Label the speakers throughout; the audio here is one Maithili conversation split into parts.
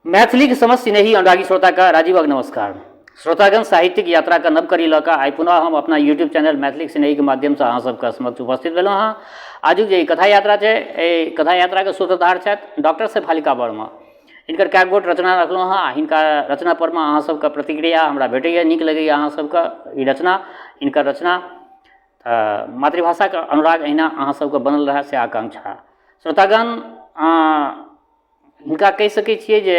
Speaker 1: मैथिली समस्त सिनेही अनुरागी श्रोता का राजीवक नमस्कार। श्रोतागण साहित्यिक यात्रा का नव करी लऽ कऽ आइ पुनः हम अपना यूट्यूब चैनल मैथिली सिनेही के माध्यम से अहाँ सबके समक्ष उपस्थित भेलहुँ हाँ। आजुक जे कथा यात्रा छै, एहि कथा यात्रा के सूत्रधार छथि डॉक्टर शेफालिका वर्मा। हिनकर कए गोट रचना रखलहुँ हाँ। हिनका रचना पर में अहाँ सबके प्रतिक्रिया हमरा भेटैए, नीक लगैए अहाँ सबके ई रचना, हिनकर रचना। मातृभाषा के अनुराग अहिना अहाँ सबके बनल रहे से आकांक्षा। श्रोतागण हिनका कहि सकै छियै जे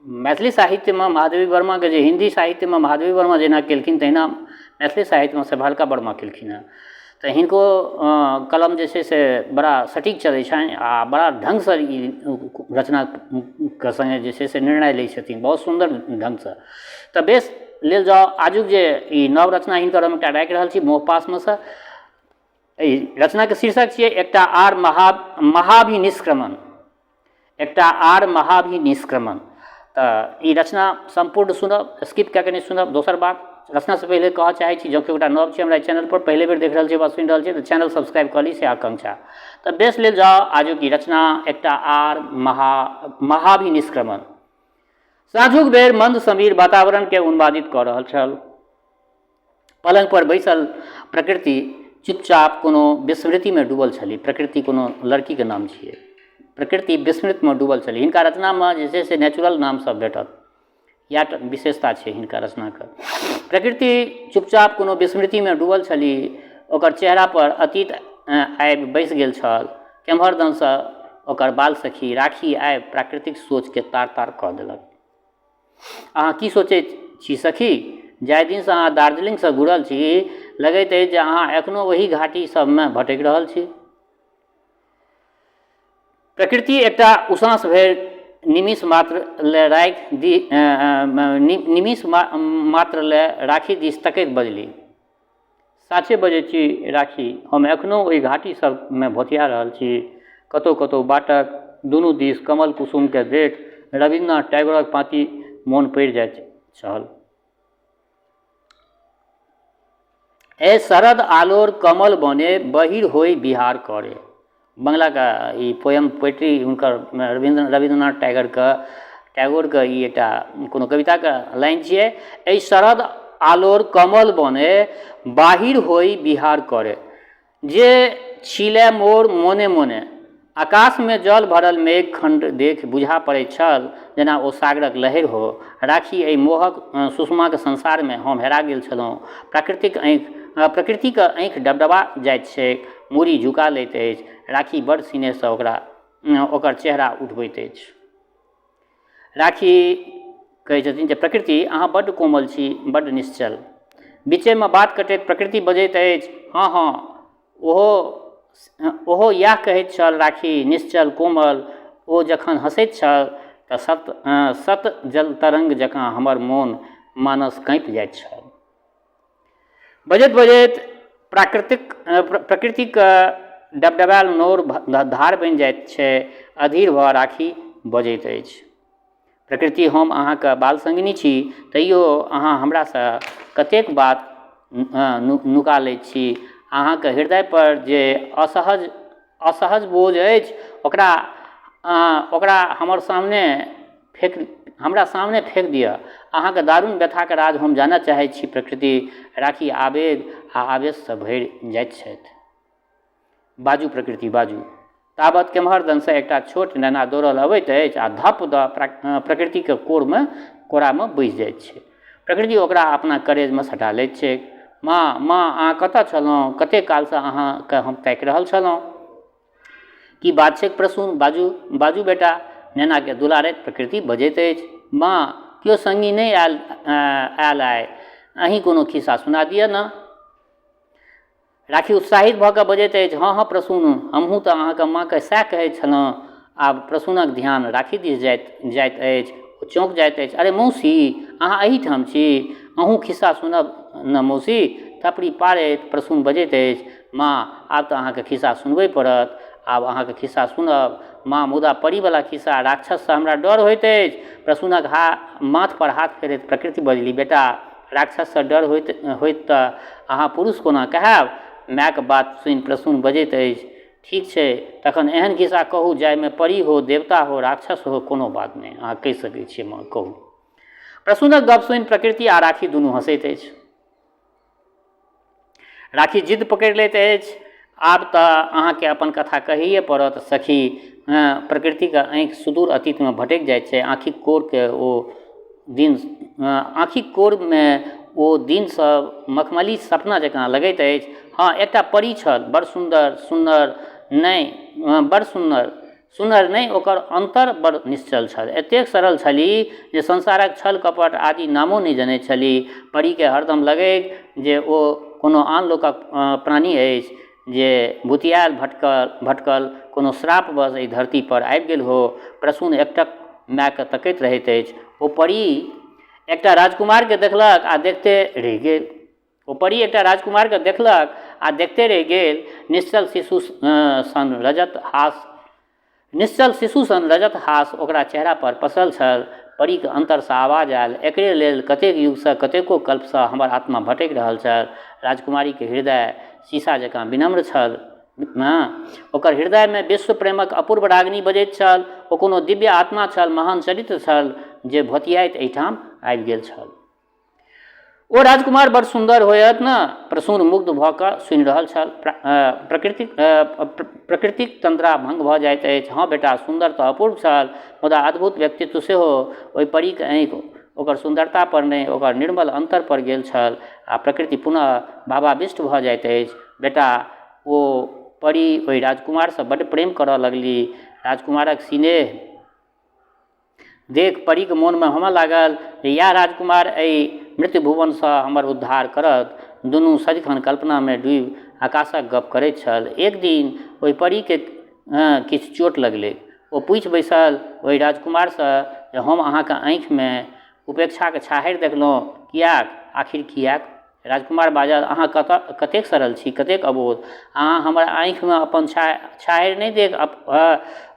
Speaker 1: मैथिली साहित्य में महादेवी वर्मा के जे हिंदी साहित्य में महादेवी वर्मा जेना केलखिन तहिना मैथिली साहित्य में शेफालिका वर्मा केलखिन हँ। तऽ हिनको कलम जे छै से बड़ा सटीक चलै छनि आ बड़ा ढंग से ई रचना के संगे जे छै से निर्णय लै छथिन, बहुत सुंदर ढंग से। तऽ बेस लेल जाओ आजुक जे ई नव रचना हिनकर हम एकटा राखि रहल छी मोहपास में से। एहि रचना के शीर्षक छियै एकटा आर महाभिनिष्क्रमण। एकटा आर महाभिनिष्क्रमण। तऽ ई रचना संपूर्ण सुनब, स्किप कऽ के नहीं सुनब। दोसर बात, रचना से पहले कहऽ चाहै छी जँ केओ नव छै हमरा चैनल पर, पहले बेर देख रहल छी वा सुनि रहल छी तऽ चैनल सब्सक्राइब कऽ ली से आकांक्षा। तऽ बेस लेल जाओ आजुक ई रचना एकटा आर महाभिनिष्क्रमण। साँझुक बेर मंद समीर वातावरण के उन्मादित कऽ रहल छल। पलंग पर बैसल प्रकृति चुपचाप कोनो विस्मृति में डूबल छली। प्रकृति कोनो लड़की के नाम छियै। प्रकृति विस्मृत में डूबल छली। हिनका रचना में जे छै से नेचुरल नाम सब भेटत, इएह विशेषता छै हिनका रचना के। प्रकृति चुपचाप कोनो विस्मृति में डूबल छली। ओकर चेहरा पर अतीत आबि बैस गेल छल। केम्हर दन से ओकर बाल सखी राखी आबि प्राकृतिक सोच के तार तार कऽ देलक। अहाँ की सोचैत छी सखी? जाहि दिन से अहाँ दार्जिलिंग से घुरल छी, लगैत अछि जे अहाँ एखनो वही घाटी सब में भटकि रहल छी। प्रकृति एकटा उसाँस भरि निमिष मात्र ले राखि दी निमिष मात्र ले राखी दिस तकैत बजली, साचे बजै छी राखी, हम एखनो ओहि घाटी सब में भोतिया रहल छी। कतौ कतौ बाटक दुनू दिस कमल कुसुम के देख रविन्द्रनाथ टैगोरक पाँति मोन पड़ि जाइत छल। ए शरद आलोर कमल बने बहिर होई बिहार करे। बंगला का ई पोएम पोएट्री हुनकर रविन्द्रनाथ टैगोर के ई एकटा कोनो कविता के लाइन छियै। ए शरद आलोर कमल बने बाहिर होई बिहार करे, जे छिले मोर मोने मोने। आकाश में जल भरल मेघ खंड देख बुझा पड़ैत छल जेना ओ सागरक लहर हो। राखी एहि मोहक सुषमा के संसार में हम हेरा गेल छलहुँ। प्रकृति के आँखि डबडबा जाइत छै, मूड़ी झुका लैत अछि। राखी बड़ सिनेह से ओकर चेहरा उठबैत अछि। राखी कहै छथिन जे प्रकृति अहाँ बड्ड कोमल छी, बड्ड निश्चल। बीचे में बात कटैत प्रकृति बजैत अछि, हाँ हाँ ओहो इएह कहैत छल राखी, निश्चल कोमल। ओ जखन हँसैत छल तऽ सत जल तरंग जकाँ हमर मोन मानस काँपि जाइत छल। बजैत बजैत प्रकृतिक डबडबायल नोर धार बनि जाइत छै। अधीर भऽ राखी बजैत अछि, प्रकृति हम अहाँके बाल संगिनी छी, तैयो अहाँ हमरासँ कतेक बात नुका लैत छी। अहाँके हृदय पर जे असहज बोझ अछि ओकरा हमरा सामने फेंक दिअ। अहाँके दारुण व्यथाके राज हम जानऽ चाहैत छी प्रकृति। राखी आवेग आ आवेश से भरि जाइत छथि। बाजू प्रकृति बाजू। ताबत केम्हर दन से एकटा छोट नैना दौड़ल अबैत अछि आ धप दऽ प्रकृति के कोरा में बैसि जाइत छै। प्रकृति ओकरा अपना करेज में सटा लैत छै। माँ अहाँ कतऽ छलहुँ? कतेक काल से अहाँके हम ताकि रहल छलहुँ। की बात छै प्रसून? बाजू बेटा। नैना के दुलारैत प्रकृति बजैत अछि, माँ केओ संगी नहीं आयल आइ, अहीं कोनो खिस्सा सुना दिअ न। राखी उत्साहित भऽ कऽ बजैत अछि, हाँ प्रसून, हमहूँ तऽ अहाँके माँके सएह कहैत छलहुँ। आब प्रसूनक ध्यान राखी दिस जाइत अछि। ओ चौंक जाइत अछि, अरे मौसी अहाँ एहिठाम छी, अहूँ खिस्सा सुनब न मौसी? थपड़ी पारैत प्रसून बजैत अछि, माँ आब तऽ अहाँके खिस्सा सुनबे पड़त, आब अहाँके खिस्सा सुनब। माँ मुदा परीवला खिस्सा, राक्षससँ हमरा डर होइत अछि। प्रसूनक माथ पर हाथ फेरैत प्रकृति बजली, बेटा राक्षससँ डर होइत तऽ अहाँ पुरुष कोना कहब? मायके बात सुनि प्रसून बजैत अछि, ठीक छै, तखन एहन खिस्सा कहू जाहिमे परी हो, देवता हो, राक्षस हो, कोनो बात नहि, अहाँ कहि सकैत छियै, कहू। प्रसूनक गप सुनि प्रकृति आ राखी दुनू हँसैत अछि। राखी जिद पकड़ि लैत अछि, आब तऽ अहाँके अपन कथा कहैए पड़त सखी। प्रकृतिके आँखि सुदूर अतीतमे भटकि जाइत छै। आँखिक कोरके ओ दिन, आँखिक कोरमे ओ दिन सब मखमली सपना जकाँ लगैत अछि। हाँ, एकटा परी छल, बड़ सुन्दर, सुन्दर नहि, बड़ सुन्दर, सुन्दर नहि, ओकर अन्तर बड़ निश्चल छल। एतेक सरल छलीह जे संसारक छल कपट आदि नामो नहि जनैत छलीह। परीके हरदम लगै जे ओ कोनो आन लोकक प्राणी अछि, जे भुतियाल भटकल कोनो श्रापवश एहि धरती पर आबि गेल हो। प्रसून एकटक मायके तकैत रहैत अछि। ओ परी एकटा राजकुमारके देखलक आ देखते रहि गेल। ओ परी एकटा राजकुमारके देखलक आ देखते रहि गेल। निश्चल शिशु सन रजत हास ओकरा चेहरा पर पसरल छल। परीके अंतरसँ आवाज आयल, एकरे लेल कतेक युगसँ, कतेको कल्पसँ हमर आत्मा भटकि रहल छल। राजकुमारीके हृदय शीशा जकाँ विनम्र छल। ओकर हृदयमे विश्व प्रेमक अपूर्व रागनी बजैत छल। ओ कोनो दिव्य आत्मा छल, महान चरित्र छल, जे भोतियाइत एहिठाम आबि गेल छल। ओ राजकुमार बड़ सुन्दर होयत न? प्रसून मुग्ध भऽ कऽ सुनि रहल छल। प्रकृतिक तंद्रा भंग भऽ जाइत अछि। हाँ बेटा, सुन्दर तऽ अपूर्व छल, मुदा अद्भुत व्यक्तित्व सेहो। ओहि परीक आँखि ओकर सुन्दरता पर नहि, ओकर निर्मल अंतर पर गेल छल। आ प्रकृति पुनः भावाविष्ट भऽ जाइत अछि। बेटा, ओ परी ओहि राजकुमारसँ बड्ड प्रेम करऽ लगली। राजकुमारक स्नेह देख परीके मोनमे होमऽ लागल जे इएह राजकुमार एहि मृत्यु भुवनसँ हमर उद्धार करत। दुनू सदिखन कल्पनामे डूबि आकाशक गप करैत छल। एक दिन ओहि परीके किछु चोट लगलै। ओ पूछि बैसल ओहि राजकुमारसँ जे हम अहाँके आँखिमे उपेक्षाके छाहरि देखलहुँ, किएक? आखिर किएक? राजकुमार बाजल, अहाँ कतेक सरल छी, कतेक अबोध। अहाँ हमर आँखिमे अपन छाहरि नहि देख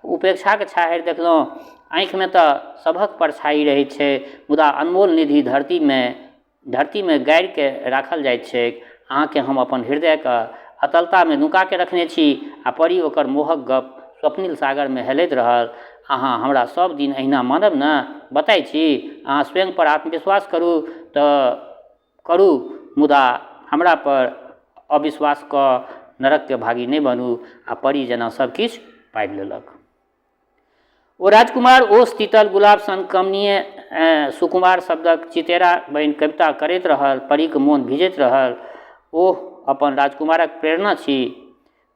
Speaker 1: उपेक्षाके छाहरि देखलहुँ। आँखिमे तऽ सभक परछाई रहैत छै, मुदा अनमोल निधि धरतीमे गाड़िके राखल जाइत छैक। अहाँके हम अपन हृदयके अतलतामे नुकाके रखने छी। आ परी ओकर मोहक गप स्वप्निल सागरमे हेलैत रहल। अहाँ हमरा सब दिन अहिना मानब ने? बताइ छी, अहाँ स्वयं पर आत्मविश्वास करू तऽ करू, मुदा हमरा पर अविश्वास कऽ नरकके भागी नहि बनू। आ परी जेना सब किछु पाबि लेलक। ओ राजकुमार ओस तीतल गुलाब सन कमनीय सुकुमार शब्दक चितेरा बनि कविता करैत रहल। परीके मोन भिजैत रहल। ओह अपन राजकुमारक प्रेरणा छी,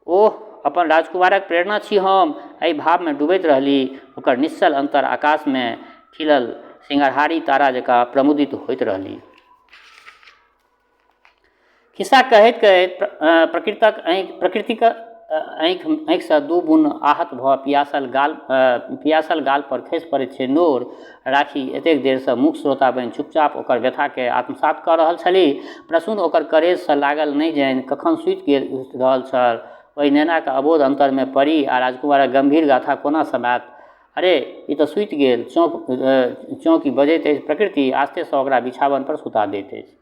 Speaker 1: ओह अपन राजकुमारक प्रेरणा छी हम। एहि भावमे डूबैत रहली। ओकर निश्चल अंतर आकाशमे खिलल सिंगारहारी तारा जकाँ प्रमुदित होइत रहली। खिस्सा कहैत कहैत प्रकृतिक आँखिसँ दू बूंद आहत भऽ पियासल गाल पर खसि पड़ैत छै। नोर राखी एतेक देरसँ मूक श्रोता बनि चुपचाप ओकर व्यथाके आत्मसात कऽ रहल छलीह। प्रसून ओकर करेजसँ लागल नहि जानि कखन सुति रहल छल। ओहि नेनाके अबोध अंतरमे परी आ राजकुमारक गम्भीर गाथा कोना समात। अरे, ई तऽ सुति गेल, चौकी बजैत अछि। प्रकृति आस्तेसँ ओकरा बिछावन पर सुता दैत अछि।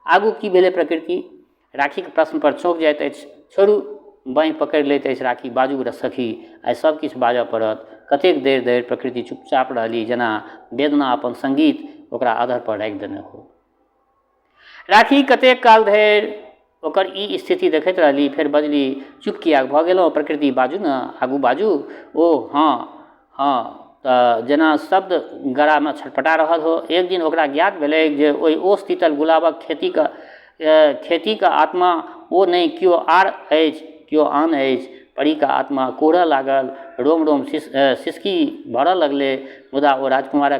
Speaker 1: आगू की भेलै प्रकृति? राखीके प्रश्न पर चौंक जाइत अछि। छोड़ू, बाँहि पकड़ि लैत अछि राखी। बाजू सखी, आइ सब किछु बाजऽ पड़त। कतेक देर धरि प्रकृति चुपचाप रहली, जेना वेदना अपन संगीत ओकरा अधर पर राखि देने हो। राखी कतेक काल धरि ओकर ई स्थिति देखैत रहली, फेर बजली, चुप किएक भऽ गेलहुँ? प्रकृति, बाजू ने, आगू बाजू। ओ हाँ, तऽ जेना शब्द गलामे छटपटा रहल हो। एक दिन ओकरा ज्ञात भेलै जे ओहि ओस तीतल गुलाबक खेतीके आत्मा ओ नहि किओ आर अछि, किओ आन अछि। परीके आत्मा कोहरऽ लागल, रोम रोम सिसकी भरऽ लगलै। मुदा ओ राजकुमार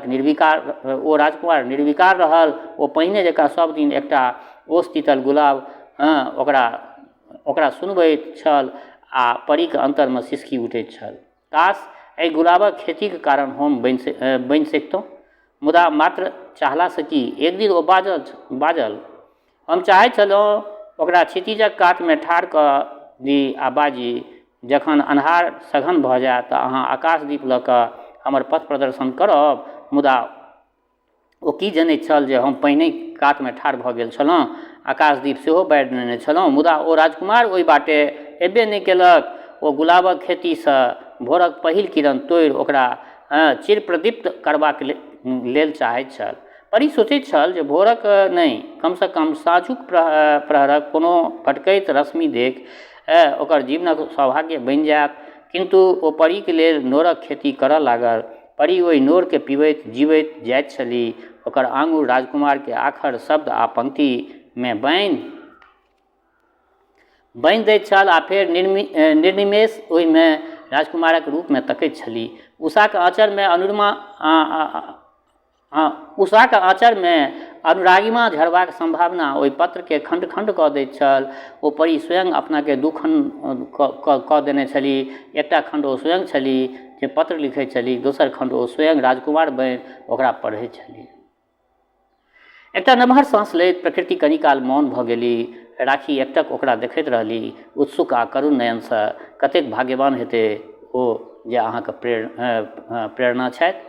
Speaker 1: निर्विकार रहल। ओ पहिने जकाँ सब दिन एकटा ओस तीतल गुलाब ओकरा सुनबैत छल आ परीके अंतरमे सिसकी उठैत छल। काश एहि गुलाबक खेतीके कारण हम बनि सकितहुँ। मुदा मात्र चाहलासँ की? एक दिन ओ बाजल, हम चाहैत छलहुँ ओकरा क्षितिजक कातमे ठाढ़ कऽ दी आ बाजी, जखन अन्हार सघन भऽ जाय तऽ अहाँ आकाशदीप लऽ कऽ हमर पथ प्रदर्शन करब। मुदा ओ की जनैत छल जे हम पहिने कातमे ठाढ़ भऽ गेल छलहुँ, आकाशदीप सेहो बारि देने छलहुँ। मुदा ओ राजकुमार ओहि बाटे एबे नहि केलक। ओ गुलाबक खेतीसँ भोरक पहिल किरण तोड़ि ओकरा चिर प्रदीप्त करबाक लेल चाहैत छल। परी सोचैत छल जे भोरक नहि, कमसँ कम साँझुक प्रहरक कोनो फटकैत रश्मि देख ओकर जीवनक सौभाग्य बनि जायत। किन्तु ओ परीक लेल नोरक खेती करऽ लागल। परी ओहि नोरके पीबैत जीवैत जाइत छलीह। ओकर आँगुर राजकुमारके आखर शब्द आ पंक्तिमे बान्हि दैत छल आ फेर निर्निमेष ओहिमे राजकुमारक रूपमे तकैत छलीह। उषाक आँचरमे अनुरागिमा झरबाक संभावना ओहि पत्रके खण्ड खण्ड कऽ दैत छल। ओ परी स्वयं अपनाके दू खण्ड कऽ देने छलीह। एकटा खण्ड ओ स्वयं छलीह जे पत्र लिखैत छलीह, दोसर खण्ड ओ स्वयं राजकुमार बनि ओकरा पढ़ैत छलीह। एकटा नमहर साँस लैत प्रकृति कनिकाल मौन भऽ गेलीह। राखी एकटक ओकरा देखैत रहली, उत्सुक आ करुण नयनसँ। कतेक भाग्यवान हेतै ओ जे अहाँके प्रेरणा छथि।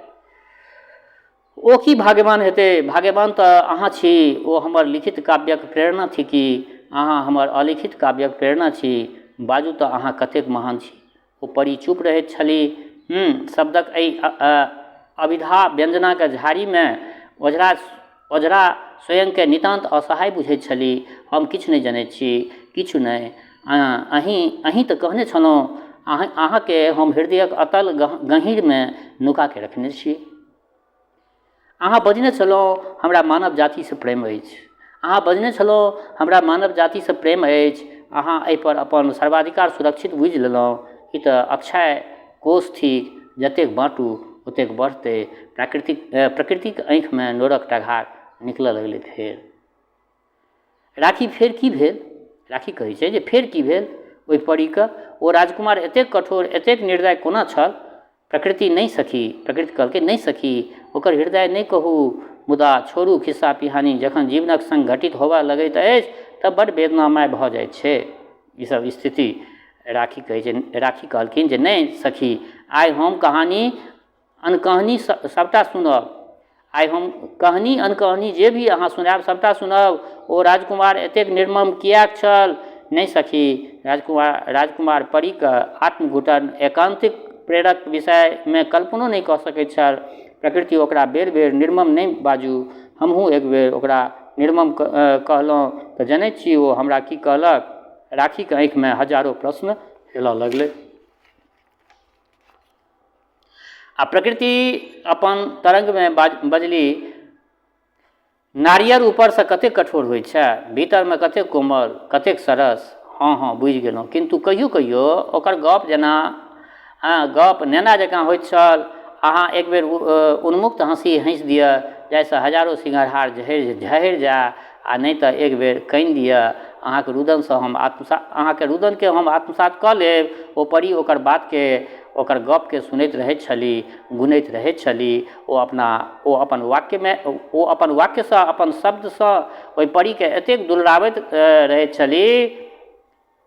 Speaker 1: ओ की भाग्यवान हेतै? भाग्यवान तऽ अहाँ छी। ओ हमर लिखित काव्यक प्रेरणा थिकी। अहाँ हमर अलिखित काव्यक प्रेरणा छी। बाजू तऽ अहाँ कतेक महान छी। ओ परी चुप रहैत छलीह। शब्दक एहि अभिधा व्यञ्जनाके झाड़ीमे ओझरा स्वयंके नितान्त असहाय बुझैत छलीह। हम किछु नहि जनैत छी, किछु नहि। अहीँ तऽ कहने छलहुँ अहाँके हम हृदयक अतल गहीँरमे नुकाके रखने छी। अहाँ बजने छलहुँ हमरा मानव जातिसँ प्रेम अछि। अहाँ बजने छलहुँ हमरा मानव जातिसँ प्रेम अछि। अहाँ एहिपर अपन सर्वाधिकार सुरक्षित बुझि लेलहुँ। ई तऽ अक्षय कोष थिक, जतेक बाँटू ओतेक बढ़तै। प्रकृतिक आँखिमे नोरक टघार निकलऽ लगलै। फेर राखी फेर की भेल? राखी कहै छै जे फेर की भेल ओहि परीके? ओ राजकुमार एतेक कठोर, एतेक निर्दय कोना छल? प्रकृति नहि सखी, प्रकृति कहलकै नहि सखी, ओकर हृदय नहि कहू। मुदा छोड़ू खिस्सा पिहानी। जखन जीवनक संग घटित होबऽ लगैत अछि तब बड्ड वेदनामय भऽ जाइत छै ई सब स्थिति। राखी कहलखिन जे नहि सखी, आइ हम कहानी अनकहानी सबटा सुनब। आइ हम कहानी अनकहानी जे भी अहाँ सुनायब सबटा सुनब। ओ राजकुमार एतेक निर्मम किएक छल? नहि सखी, राजकुमार परीके आत्मघुटन, एकांतिक प्रेरक विषयमे कल्पनो नहि कऽ सकैत छल। प्रकृति ओकरा बेर बेर निर्मम नहि बाजू। हमहूँ एक बेर ओकरा निर्मम कहलहुँ तऽ जनैत छी ओ हमरा की कहलक? राखीके आँखिमे हजारों प्रश्न हेलऽ लगलै। आ प्रकृति अपन तरंगमे बजली, नारियर ऊपरसँ कतेक कठोर होइ छै, भीतरमे कतेक कोमल, कतेक सरस। हाँ बुझि गेलहुँ। किन्तु कहियो कहियो ओकर गप नेना जकाँ होइत छल। अहाँ एक बेर उन्मुक्त हँसी हँसि दिअ जाहिसँ हजारों सिंगारहार झहरि जाय, आ नहि तऽ एक बेर कानि दिअ। अहाँके रुदनके हम आत्मसात कऽ लेब। ओ परी ओकर बातके, ओकर गपके सुनैत रहैत छलीह, गुनैत रहैत छलीह। ओ अपन वाक्यसँ, अपन शब्दसँ ओहि परीके एतेक दुलराबैत रहैत छलीह।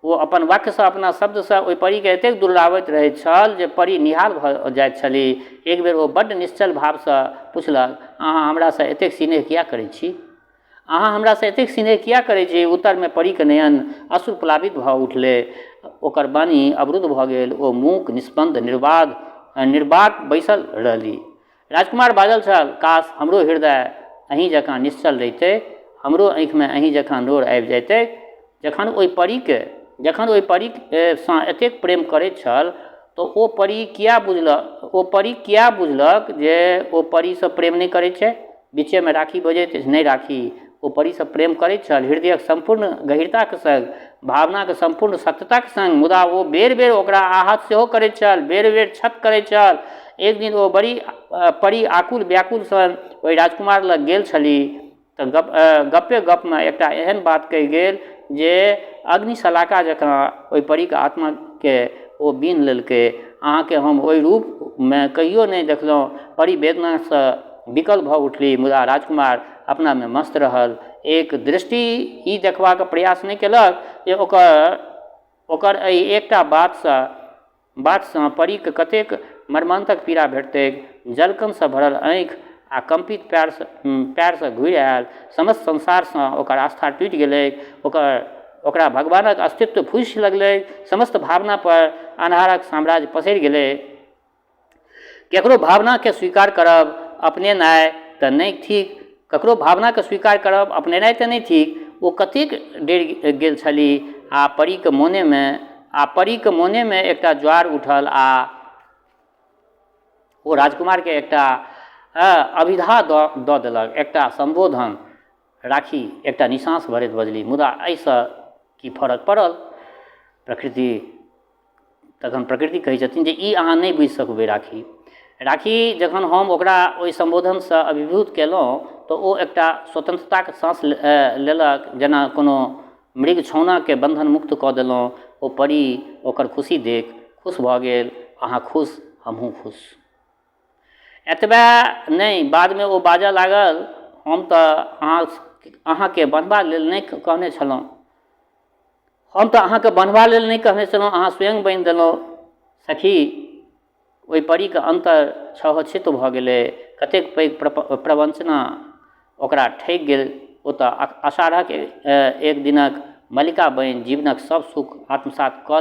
Speaker 1: ओ अपन वाक्यसँ, अपना शब्दसँ ओहि परीके एतेक दुलराबैत रहैत छल जे परी निहाल भऽ जाइत छलीह। एक बेर ओ बड्ड निश्चल भावसँ पुछलक, अहाँ हमरासँ एतेक स्नेह किया करैत छी? अहाँ हमरासँ एतेक स्नेह किया करैत छी? उत्तरमे परीके नयन अश्रु प्लावित भऽ उठलै। ओकर वाणी अवरुद्ध भऽ गेल। ओ मूक, निस्पन्द, निर्बाक बैसल रहली। राजकुमार बाजल छल, काश हमरो हृदय अहीँ जकाँ निश्चल रहितै, हमरो आँखिमे अहीँ जकाँ नोर आबि जैतै। जखन ओहि परीसँ एतेक प्रेम करैत छल तऽ ओ परी किया बुझलक जे ओ परीसँ प्रेम नहि करैत छै? बीचेमे राखी बजैत, नहि राखी, ओ परीसँ प्रेम करैत छल, हृदयक सम्पूर्ण गहीरताके संग, भावनाके सम्पूर्ण सत्यताके संग। मुदा ओ बेर बेर ओकरा आहत सेहो करैत छल, बेर बेर क्षत करैत छल। एक दिन ओ परी आकुल व्याकुल सन ओहि राजकुमार लग गेल छलीह तऽ गप्पे गपमे एकटा एहन बात कहि गेल जे अग्निशलाका जकाँ ओहि परीके आत्माके ओ बीन लेलकै। अहाँके हम ओहि रूपमे कहियो नहि देखलहुँ। परी वेदनासँ विकल भऽ उठली, मुदा राजकुमार अपनामे मस्त रहल। एक दृष्टि ई देखबाक प्रयास नहि केलक जे ओकर एहि एकटा बातसँ परीके कतेक मर्मान्तक पीड़ा भेटतैक। जलकनसँ भरल आँखि आ कंपित पैरसँ घुरि आयल। समस्त संसारसँ ओकर आस्था टूटि गेलै। ओकरा भगवानक अस्तित्व फूसि लगलै, समस्त भावना पर अन्हारक साम्राज्य पसरि गेलै। केकरो भावना के स्वीकार करब अपनेनाइ तऽ नहि ठीक, ककरो भावना के स्वीकार करब अपनेनाइ तऽ नहि ठीक। ओ कतेक डरि गेल छलीह आ परीके मोने में एकटा ज्वार उठल आ ओ राजकुमार के एकटा अभिधा दऽ देलक, एकटा संबोधन। राखी एकटा निशांस भरैत बजली, मुदा एहिसँ की फरक पड़ल? तखन प्रकृति कहै छथिन जे ई अहाँ नहि बुझि सकबै राखी। जखन हम ओकरा ओहि संबोधनसँ अभिभूत केलहुँ तऽ ओ एकटा स्वतंत्रताके साँस लेलक, जेना कोनो मृग छौनाके बंधन मुक्त कऽ देलहुँ। ओ परी ओकर खुशी देख खुश भऽ गेल। अहाँ खुश, हमहूँ खुश। एतबे नहि, बादमे ओ बाजऽ लागल, हम तऽ अहाँके बन्हबा लेल नहि कहने छलहुँ, अहाँ स्वयं बान्हि देलहुँ। सखी, ओहि परीके अन्तर छहोछित भऽ गेलै। कतेक पैघ प्रवंचना ओकरा ठकि गेल। ओ तऽ अषाढ़क एक दिनक मल्लिका बनि जीवनक सब सुख आत्मसात कऽ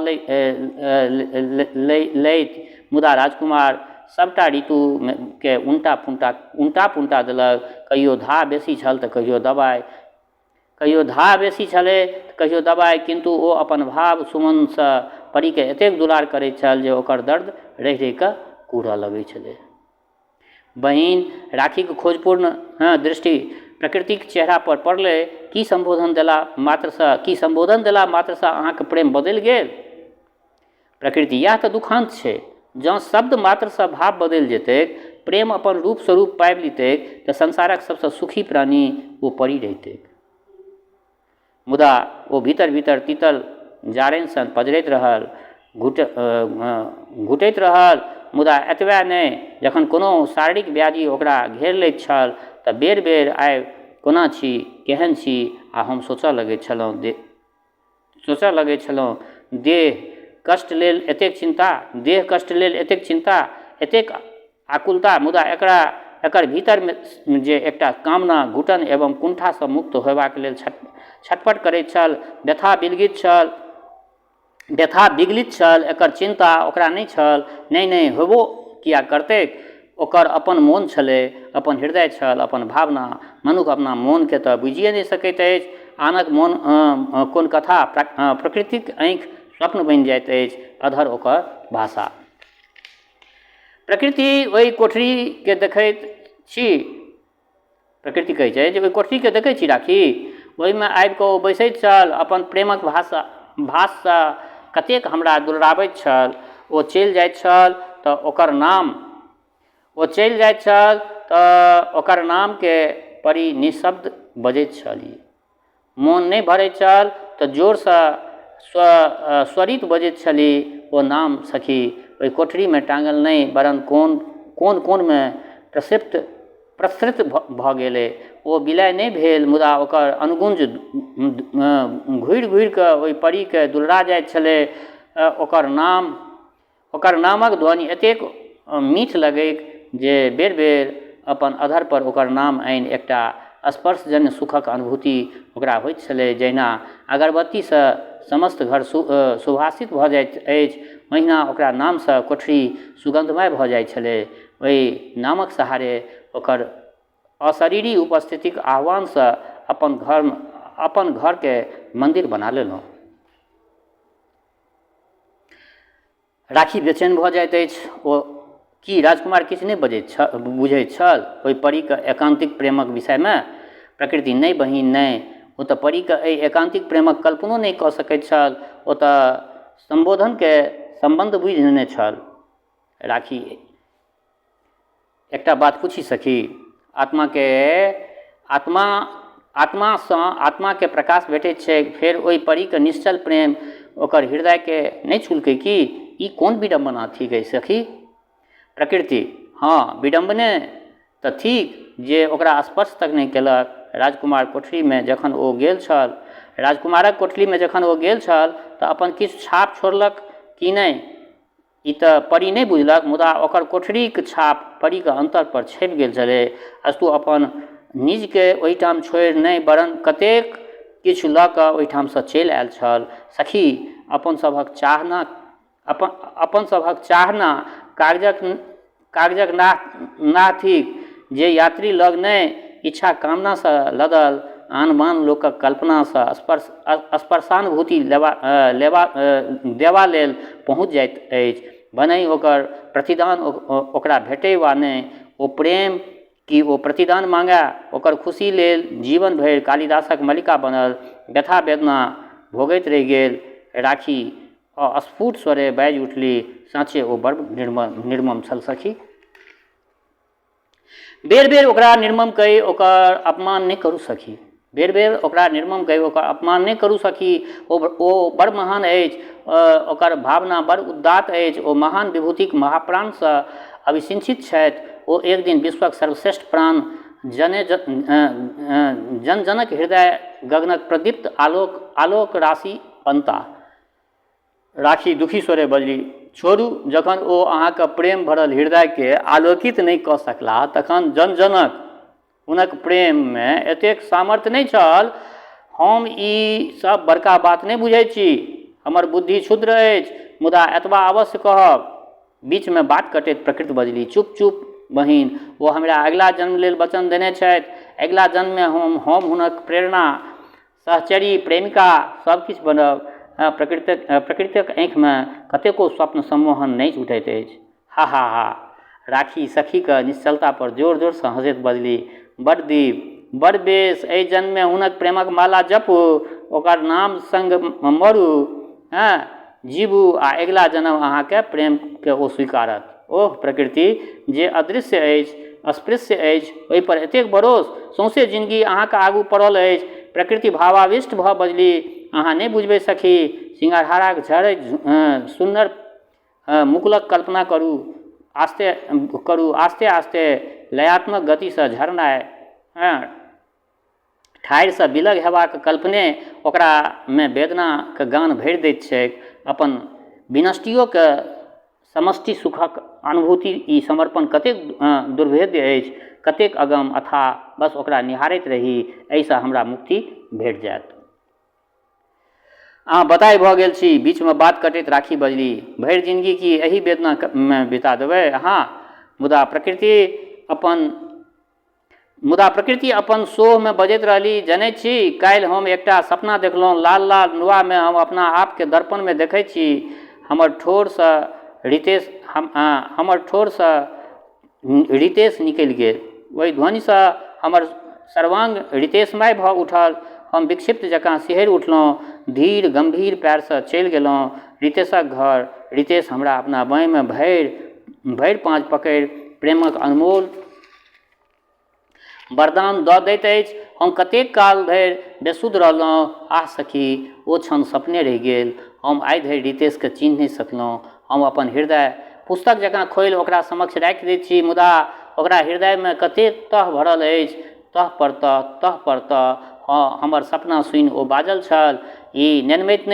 Speaker 1: लैत, मुदा राजकुमार सबटा ऋतुके उल्टा पुल्टा देलक। कहियो धा बेसी छल तऽ कहियो दबाइ, कहियो दबाइ, किन्तु ओ अपन भाव सुमनसँ परीके एतेक दुलार करैत छल जे ओकर दर्द रहि रहि कऽ कूढ़ऽ लगैत छलै। बहिन, राखीके खोजपूर्ण दृष्टि प्रकृतिक चेहरा पर पड़लै। की संबोधन देला मात्रसँ अहाँके प्रेम बदलि गेल? प्रकृति, इएह तऽ दुखान्त छै। जँ शब्द मात्रसँ भाव बदलि जेतैक, प्रेम अपन रूप स्वरूप पाबि लितैक, तऽ संसारक सबसँ सुखी प्राणी ओ परी रहितैक। मुदा ओ भीतर भीतर तीतल जारनि सन पजरैत रहल, घुटैत रहल। मुदा एतबे नहि, जखन कोनो शारीरिक व्याधि ओकरा घेर लैत छल तऽ बेर बेर आइ कोना छी, केहन छी, आ हम सोचऽ लगैत छलहुँ देह कष्ट लेल एतेक चिंता, एतेक आकुलता। मुदा एकर भीतरमे जे एकटा कामना, घुटन एवं कुंठासँ मुक्त होयबाक लेल छटपट करैत छल, व्यथा विगलित छल, एकर चिंता ओकरा नहि छल। नहि होबो किया करतैक? ओकर अपन मोन छलै, अपन हृदय छल, अपन भावना। मनुख अपना मोनके तऽ बुझिए नहि सकैत अछि। आनक मोन कोन कथा, प्रकृतिक आँखि स्वप्न बनि जाइत अछि, अधर ओकर भाषा। प्रकृति ओहि कोठरीके देखैत छी, प्रकृति कहै छै जे ओहि कोठरीके देखैत छी राखी, ओहिमे आबि कऽ ओ बैसैत छल, अपन प्रेमक भाषसँ कतेक हमरा दुलराबैत छल। ओ चलि जाइत छल तऽ ओकर नामके परी निःशब्द बजैत छली। मोन नहि भरैत छल तऽ जोरसँ स्वरित बजैत छली ओ नाम। सखी, ओहि कोठरीमे टाँगल नहि, वरन कोनमे प्रसृत भऽ गेलै। ओ विलय नहि भेल, मुदा ओकर अनुगुंज घुरि घुरि कऽ ओहि परीके दुलरा जाइत छलै। ओकर नामक ध्वनि एतेक मीठ लगैक जे बेर बेर अपन अधर पर ओकर नाम आनि एकटा स्पर्शजन्य सुखक अनुभूति ओकरा होइत छलै। जहिना अगरबत्तीसँ समस्त घर सुभाषित भऽ जाइत अछि, ओहिना ओकरा नामसँ कोठरी सुगंधमय भऽ जाइत छलै। ओहि नामक सहारे ओकर अशरीरी उपस्थितिक आह्वानसँ अपन घरके मंदिर बना लेलहुँ। राखी बेचैन भऽ जाइत अछि। ओ की राजकुमार किछु नहि बुझैत छल ओहि परीके एकांतिक प्रेमक विषयमे? प्रकृति, नहि बहिन नहि। ओ तऽ परीके एहि एकांतिक प्रेमक कल्पनो नहि कऽ सकैत छल। ओ तऽ संबोधनके संबंध बुझि लेने छल। राखी एकटा बात पूछी सखी, आत्माके प्रकाश भेटैत छै, फेर ओहि परीके निश्चल प्रेम ओकर हृदयके नहि छुलकै की? ई कोन विडम्बना थिक सखी? प्रकृति, हाँ, विडम्बने तऽ थिक जे ओकरा स्पर्श तक नहि केलक। राजकुमारक कोठरीमे जखन ओ गेल छल तऽ अपन किछु छाप छोड़लक कि नहि, ई तऽ परी नहि बुझलक। मुदा ओकर कोठरीक छाप परीके अंतर पर छपि गेल छलै। अस्तु अपन निजके ओहिठाम छोड़ि नहि, वरन किछु लऽ कऽ ओहिठामसँ चलि आयल छल। सखी अपन सभक चाहना कागजक नाथिक जे यात्री लग नहि इच्छा कामनासँ लदल आन बान लोकक कल्पनासँ स्पर्शानुभूति देवा लेल पहुँच जाइत अछि। बनई ओकर प्रतिदान ओकरा भेटै वा नहि, ओ प्रेम कि ओ प्रतिदान मांगय, ओकर खुशी लेल जीवन भरि कालिदासक मल्लिका बनल व्यथा वेदना भोगैत रहि गेल। राखी अस्फुट स्वरे बाजि उठली, साँचे ओ बड़ निर्मम छल सखी। बेर बेर ओकरा निर्मम कहि ओकर अपमान नहि करू सखी, बेर बेर ओकरा निर्मम कहि ओकर अपमान नहि करू सखी। ओ बड़ महान अछि, ओकर भावना बड़ उदात्त अछि, ओ महान विभूतिक महाप्राणसँ अभिसिंचित छथि। ओ एक दिन विश्वक सर्वश्रेष्ठ प्राण जनक हृदय गगनक प्रदीप्त आलोक राशि बनता। राखी दुखी स्वरे बजली, छोड़ू, जखन ओ अहाँके प्रेम भरल हृदयके आलोकित नहि कऽ सकला तखन जनक हुनक प्रेममे एतेक सामर्थ्य नहि छल। हम ई सब बड़का बात नहि बुझैत छी, हमर बुद्धि क्षुद्र अछि, मुदा एतबा अवश्य कहब। बीचमे बात कटैत प्रकृति बजली, चुप चुप बहिन, ओ हमरा अगिला जन्म लेल वचन देने छथि। अगिला जन्ममे हम हुनक प्रेरणा, सहचरी, प्रेमिका सब किछु बनब। प्रकृतिक आँखिमे कतेको स्वप्न सम्मोहन नहि उठैत अछि। हा हा हा। राखी सखीके निश्चलता पर जोर जोरसँ हँसैत बजली, बड़ दीप, बड़ बेस, एहि जन्ममे हुनक प्रेमक माला जपू, ओकर नाम संग मरू, जीबू, आ अगिला जन्म अहाँके प्रेमके ओ स्वीकारत। ओह प्रकृति जे अदृश्य अछि, अस्पृश्य अछि, ओहि पर एतेक भरोस, सौंसे जिंदगी अहाँके आगू पड़ल अछि। प्रकृति भावाविष्ट भऽ बजली, अहाँ नहि बुझबै सखी, सिंगारहाराक झरैत सुन्दर मुकुलक कल्पना करू, आस्ते आस्ते लयात्मक गतिसँ झरनाइ, ठाढ़िसँ बिलग हेबाक कल्पने ओकरामे वेदनाके गान भरि दैत छैक। अपन विनष्टियोके समष्टि सुखक अनुभूति ई समर्पण कतेक दुर्भेद्य अछि, कतेक अगम अथाह, बस ओकरा निहारैत रही, एहिसँ हमरा मुक्ति भेट जायत। अहाँ बताइ भऽ गेल छी, बीचमे बात कटैत राखी बजली, भरि जिंदगी की एही वेदनामे बिता देबै अहाँ? मुदा प्रकृति अपन सोहमे बजैत रहली, जनैत छी, काल्हि हम एकटा सपना देखलहुँ, लाल लाल नुआमे हम अपना आपके दर्पणमे देखैत छी। हमर ठोरसँ रितेश निकलि गेल, ओहि ध्वनिसँ हमर सर्वांग रितेशमय भऽ उठल। हम विक्षिप्त जकाँ सिहरि उठलहुँ, धीर गम्भीर पैरसँ चलि गेलहुँ रितेशक घर। रितेश हमरा अपना बाँहिमे भरि पाँच पकड़ि प्रेमक अनमोल वरदान दऽ दैत अछि। हम कतेक काल धरि बेसुध रहलहुँ। आह सखी, ओ क्षण सपने रहि गेल। हम आइ धरि रितेशके चिन्ह नहि सकलहुँ। हम अपन हृदय पुस्तक जकाँ खोलि ओकरा समक्ष राखि दैत छी, मुदा ओकरा हृदयमे कतेक तह भरल अछि, तह पर तह। हमर सपना सुनि ओ बाजल छल, ई नेनमति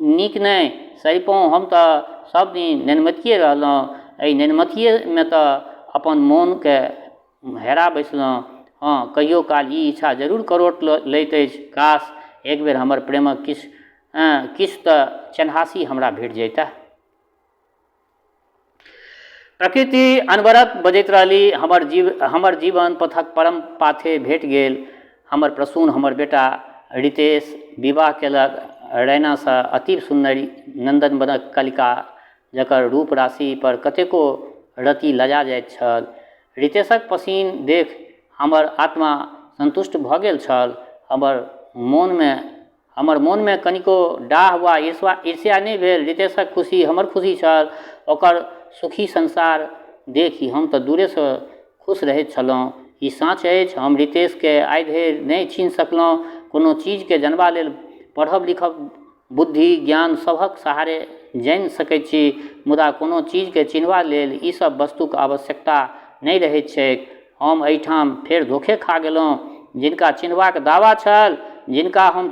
Speaker 1: नीक नहि सरिपौं, हम तऽ सब दिन नेनमतिये रहलहुँ, एहि नेनमतियेमे तऽ अपन मोनके हेरा बैसलहुँ। कहियो काल ई इच्छा जरूर करोट लैत अछि, काश एक बेर हमर प्रेमक किछु तऽ चन्हासी हमरा भेट जैतै। प्रकृति अनवरत बजैत रहली, हमर जीवन पथक परम पाथे भेट गेल। हमर प्रसून, हमर बेटा रितेश विवाह केलक रैनासँ, अति सुन्दरी नंदन बनक कलिका, जकर रूप राशि पर कतेको रति लजा जाइत छल। रितेशक पसीन देख हमर आत्मा संतुष्ट भऽ गेल छल। हमर मोनमे कनिको डाह वा ईर्ष्या नहि भेल। रितेशक खुशी हमर खुशी छल, ओकर सुखी संसार देखि हम तऽ दूरेसँ खुश रहैत छलहुँ। ई साँच अछि, हम रितेशके आइ धरि नहि चिन्ह सकलहुँ। कोनो चीजके जनबा लेल पढ़ब लिखब बुद्धि ज्ञान सभक सहारे जानि सकैत छी, मुदा कोनो चीजके चिन्हबा लेल ई सब वस्तुक आवश्यकता नहि रहैत छैक। हम एहिठाम फेर धोखे खा गेलहुँ। जिनका चिन्हबाक दावा छल, जिनका हम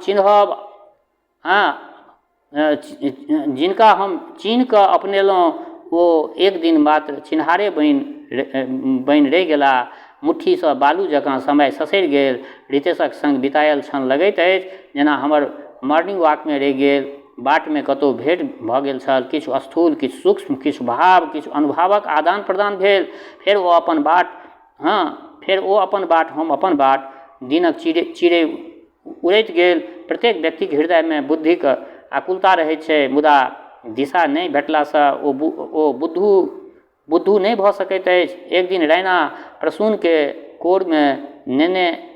Speaker 1: चिन्ह कऽ अपनेलहुँ, ओ एक दिन मात्र चिन्हारे बनि रहि गेला। मुट्ठीसँ बालू जकाँ समय ससरि गेल। रितेशक संग बितायल क्षण लगैत अछि जेना हमर मॉर्निंग वॉकमे रहि गेल। बाटमे कतहु भेँट भऽ गेल छल, किछु स्थूल, किछु सूक्ष्म, किछु भाव, किछु अनुभवक आदान प्रदान भेल। फेर ओ अपन बाट, हम अपन बाट। दिनक चिड़ै उड़ैत गेल। प्रत्येक व्यक्तिक हृदयमे बुद्धिक आकुलता रहैत छै, मुदा दिशा नहि भेटलासँ ओ बुद्धू नहि भऽ सकैत अछि। एक दिन रैना प्रसूनके कोरमे नेने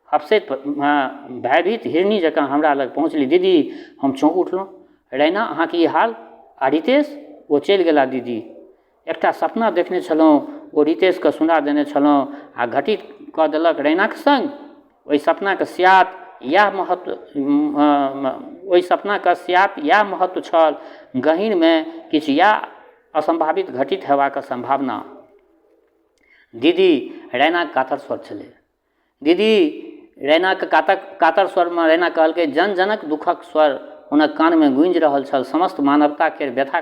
Speaker 1: हफसैत भयभीत हिरनी जकाँ हमरा लग पहुँचली। दीदी, हम चौंक उठलहुँ। रैना, अहाँके ई हाल? आ रितेश? ओ चलि गेला दीदी। एकटा सपना देखने छलहुँ, ओ रितेशके सुना देने छलहुँ आ घटित कऽ देलक रैनाक संग। ओहि सपनाके स्यात इएह महत्व छल। गहींरमे किछु या असंभावित घटित हेबाक संभावना। दीदी, रैनाक कातर स्वर छलै। दीदी, रैनाक कातर स्वरमे रैना कहलकै। जन जनक दुखक स्वर हुनक कानमे गूँजि रहल छल। समस्त मानवता केर व्यथा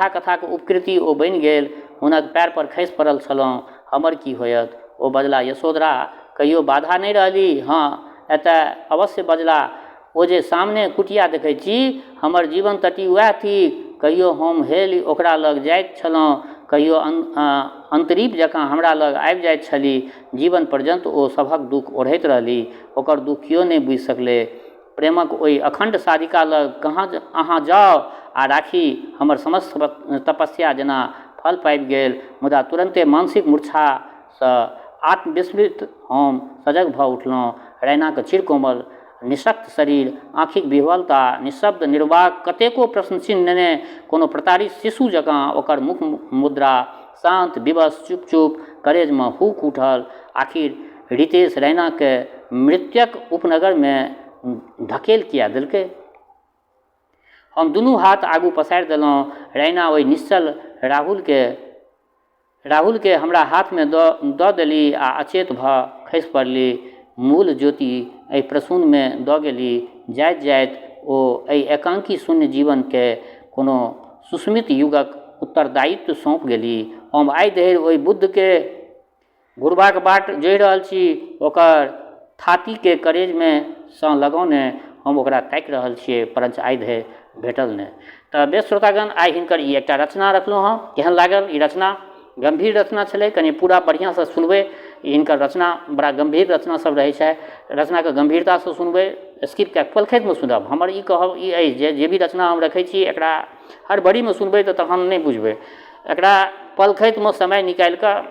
Speaker 1: कथाक उपकृति ओ बनि गेल। हुनक पैर पर खसि पड़ल छलहुँ। हमर की होयत? ओ बजला। यशोधरा कहियो बाधा नहि रहली। हाँ, एतय अवश्य बजला। ओ जे सामने कुटिया देखैत छी, हमर जीवन तटी वएह थिक। कहियो हम हेलि ओकरा लग जाइत छलहुँ, कहियो अंतरीप जकाँ हमरा लग आबि जाइत छली। जीवन पर्यन्त ओ सभक दुख ओढ़ैत रहली। ओकर दुख केओ नहि बुझि सकलै। प्रेमक ओहि अखंड साधिका लग कहाँ अहाँ जाउ आ राखी। हमर समस्त तपस्या जेना फल पाबि गेल, मुदा तुरन्ते मानसिक मूर्छासँ आत्मविस्मृत हम सजग भऽ उठलहुँ। रैनाक चिरकोमल निशक्त शरीर, आँखिक विह्वलता, निशब्द निर्वाक, कतेको प्रश्न चिन्ह नेने कोनो प्रताड़ित शिशु जकाँ ओकर मुख मुद्रा शांत, विवश, चुप चुप। करेजमे हुक उठल। आखिर रितेश रैनाके मृत्यक उपनगरमे धकेल किया देलकै? हम दुनू हाथ आगू पसारि देलहुँ। रैना ओहि निश्चल राहुलके हमरा हाथमे दऽ देली आ अचेत भऽ खसि पड़ली। मूल ज्योति एहि प्रसूनमे दऽ गेली। जाइत जाइत ओ एहि एकांकी शून्य जीवनके कोनो सुस्मित युगक उत्तरदायित्व सौंप गेली। हम आइ धरि ओहि बुद्धके घुरबाक बाट जोहि रहल छी। ओकर थातीके करेजमे सँ लगौने हम ओकरा ताकि रहल छियै, परञ्च आइ धरि भेटल नहि। तऽ बेस श्रोतागण, आइ हिनकर ई एकटा रचना रखलहुँ हँ। केहन लागल ई रचना? गम्भीर रचना छलै, कनि पूरा बढ़िआँसँ सुनबै। हिनकर रचना बड़ा गम्भीर रचना सब रहै छै। रचनाके गम्भीरतासँ सुनबै, स्किप कऽ पलखैतमे सुनब। हमर ई कहब ई अछि जे भी रचना हम रखै छी, एकरा हड़बड़ीमे सुनबै तऽ तखन नहि बुझबै। एकरा पलखैतमे समय निकालि कऽ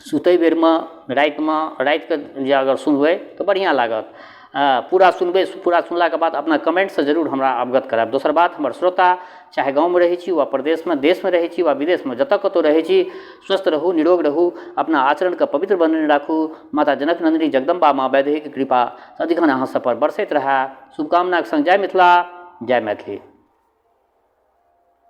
Speaker 1: सुतै बेरमे, रातिके जे अगर सुनबै तऽ बढ़िआँ लागत। पूरा सुनबै। पूरा सुनलाके बाद अपना कमेंटसँ जरूर हमरा अवगत करायब। दोसर बात, हमर श्रोता चाहे गाँवमे रहै छी वा प्रदेशमे, देशमे रहै छी वा विदेशमे, जतऽ कतहु रहै छी, स्वस्थ रहू, निरोग रहू, अपना आचरणके पवित्र बनेने राखू। माता जनक नंदिनी जगदम्बा माँ वैदेहीके कृपा सदिखन अहाँ सब पर बरसैत रहए। शुभकामनाक संग जय मिथिला, जय मैथिली।